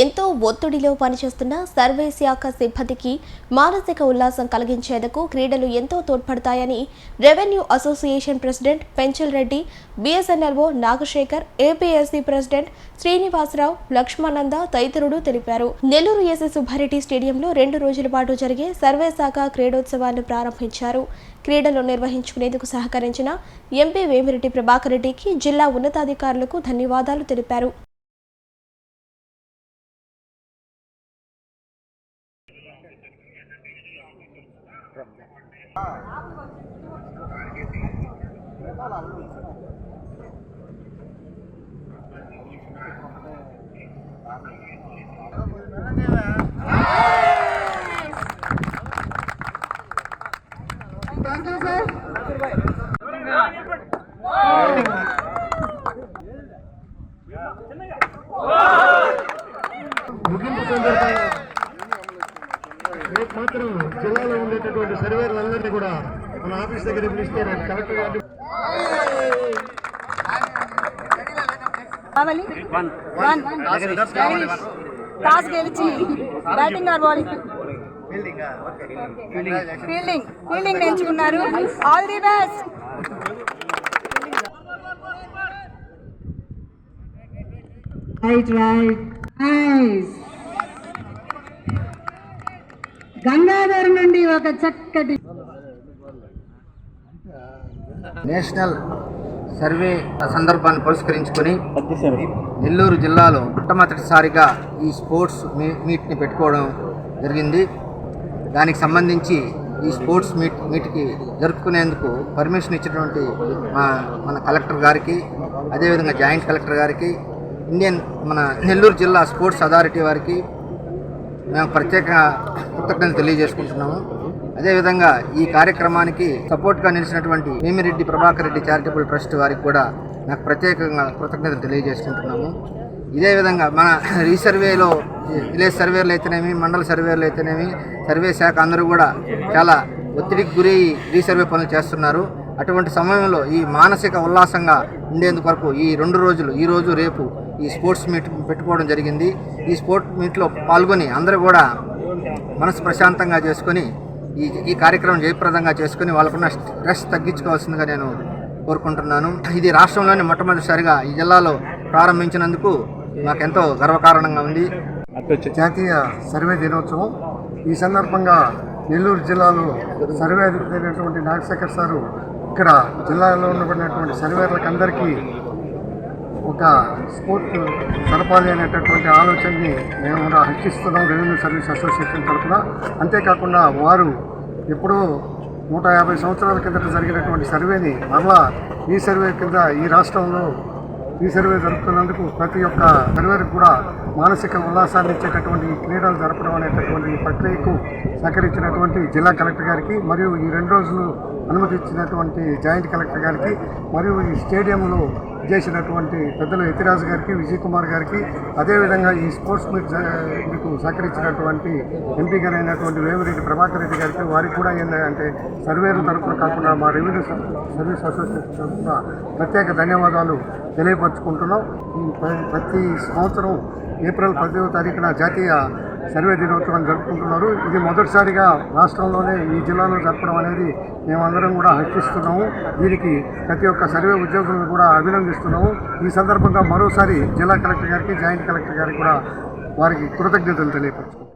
ఎంతో ఒత్తిడిలో పనిచేస్తున్న సర్వే శాఖ సిబ్బందికి మానసిక ఉల్లాసం కలిగించేందుకు క్రీడలు ఎంతో తోడ్పడతాయని revenue association president Penchal Reddy, బీఎస్ఎన్ఎల్ఓ నాగశేఖర్, ఏపీఎస్సీ ప్రెసిడెంట్ శ్రీనివాసరావు, లక్ష్మానంద తదితరులు తెలిపారు. నెల్లూరు ఎస్సీ సుబ్బారెడ్డి స్టేడియంలో 2 రోజుల పాటు జరిగే సర్వే శాఖ క్రీడోత్సవాన్ని ప్రారంభించారు. క్రీడలు నిర్వహించుకునేందుకు సహకరించిన ఎంపీ వేమిరెడ్డి ప్రభాకర్ రెడ్డికి జిల్లా ఉన్నతాధికారులకు ధన్యవాదాలు తెలిపారు. రేపు మాత్రం జిల్లాలో ఉండేటటువంటి సర్వేర్లందరినీ కూడా మన ఆఫీస్ దగ్గర పిలిస్తే కలెక్టర్ గారు టాస్ గెలిచి బ్యాటింగ్ ఆర్ బౌలింగ్ ఫీల్డింగ్ ఎంచుకున్నారు. All the best. గంగాధర్ నుండి ఒక చక్కటి నేషనల్ సర్వే సందర్భాన్ని పురస్కరించుకొని నెల్లూరు జిల్లాలో మొట్టమొదటిసారిగా ఈ స్పోర్ట్స్ మీట్ని పెట్టుకోవడం జరిగింది. దానికి సంబంధించి ఈ స్పోర్ట్స్ మీట్కి జరుపుకునేందుకు పర్మిషన్ ఇచ్చినటువంటి మన కలెక్టర్ గారికి, అదేవిధంగా జాయింట్ కలెక్టర్ గారికి, మన నెల్లూరు జిల్లా స్పోర్ట్స్ అథారిటీ వారికి మేము ప్రత్యేక కృతజ్ఞతలు తెలియజేసుకుంటున్నాము. అదేవిధంగా ఈ కార్యక్రమానికి సపోర్ట్గా నిలిచినటువంటి వేమిరెడ్డి ప్రభాకర్ రెడ్డి చారిటబుల్ ట్రస్ట్ వారికి కూడా నాకు ప్రత్యేకంగా కృతజ్ఞతలు తెలియజేసుకుంటున్నాము. ఇదే విధంగా మన రీసర్వేలో విలేజ్ సర్వేలు అయితేనేమి, మండల సర్వేలు అయితేనేమి, సర్వే శాఖ అందరూ కూడా చాలా ఒత్తిడికి గురై రీసర్వే పనులు చేస్తున్నారు. అటువంటి సమయంలో ఈ మానసిక ఉల్లాసంగా ఉండేందుకు వరకు ఈ 2 రోజులు, ఈ రోజు రేపు ఈ స్పోర్ట్స్ మీట్ పెట్టుకోవడం జరిగింది. ఈ స్పోర్ట్స్ మీట్లో పాల్గొని అందరూ కూడా మనసు ప్రశాంతంగా చేసుకొని ఈ కార్యక్రమం జయప్రదంగా చేసుకుని వాళ్ళకున్న స్ట్రెస్ తగ్గించుకోవాల్సిందిగా నేను కోరుకుంటున్నాను. ఇది రాష్ట్రంలోనే మొట్టమొదటిసారిగా ఈ జిల్లాలో ప్రారంభించినందుకు నాకెంతో గర్వకారణంగా ఉంది. జాతీయ సర్వే దినోత్సవం ఈ సందర్భంగా నెల్లూరు జిల్లాలో సర్వే అధికారి నాగశేఖర్ సారు ఇక్కడ జిల్లాలో ఉన్నటువంటి సర్వేర్లకు అందరికీ ఒక స్పోర్ట్ జరపాలి అనేటటువంటి ఆలోచనని మేము కూడా హర్షిస్తున్నాం రెవెన్యూ సర్వీస్ అసోసియేషన్ తరఫున. అంతేకాకుండా వారు ఎప్పుడో 150 సంవత్సరాల కిందట జరిగినటువంటి సర్వేని మరలా ఈ సర్వే కింద ఈ రాష్ట్రంలో ఈ సర్వే జరుపుతున్నందుకు ప్రతి ఒక్క సర్వేకి కూడా మానసిక ఉల్లాసాన్ని ఇచ్చేటటువంటి క్రీడలు జరపడం అనేటటువంటి ప్రక్రియకు సహకరించినటువంటి జిల్లా కలెక్టర్ గారికి, మరియు ఈ 2 రోజులు అనుమతి ఇచ్చినటువంటి జాయింట్ కలెక్టర్ గారికి, మరియు ఈ స్టేడియంలో చేసినటువంటి పెద్దలు యతిరాజు గారికి, విజయ్ కుమార్ గారికి, అదేవిధంగా ఈ స్పోర్ట్స్ మీకు సహకరించినటువంటి ఎంపీ గారు అయినటువంటి వేమిరెడ్డి ప్రభాకర్ రెడ్డి గారికి, వారికి కూడా ఏంటంటే సర్వేలు తరఫున కాకుండా మా రెవెన్యూ సర్వీస్ అసోసియేషన్ తరఫున ప్రత్యేక ధన్యవాదాలు తెలియపరుచుకుంటున్నాం. ఈ ప్రతి సంవత్సరం ఏప్రిల్ 10వ తారీఖున జాతీయ సర్వే దినోత్సవాన్ని జరుపుకుంటున్నారు. ఇది మొదటిసారిగా రాష్ట్రంలోనే ఈ జిల్లాలో జరపడం అనేది మేమందరం కూడా హర్షిస్తున్నాము. దీనికి ప్రతి ఒక్క సర్వే ఉద్యోగులను కూడా అభినందిస్తున్నాము. ఈ సందర్భంగా మరోసారి జిల్లా కలెక్టర్ గారికి, జాయింట్ కలెక్టర్ గారికి కూడా వారికి కృతజ్ఞతలు తెలియపరుచుకుంటున్నాం.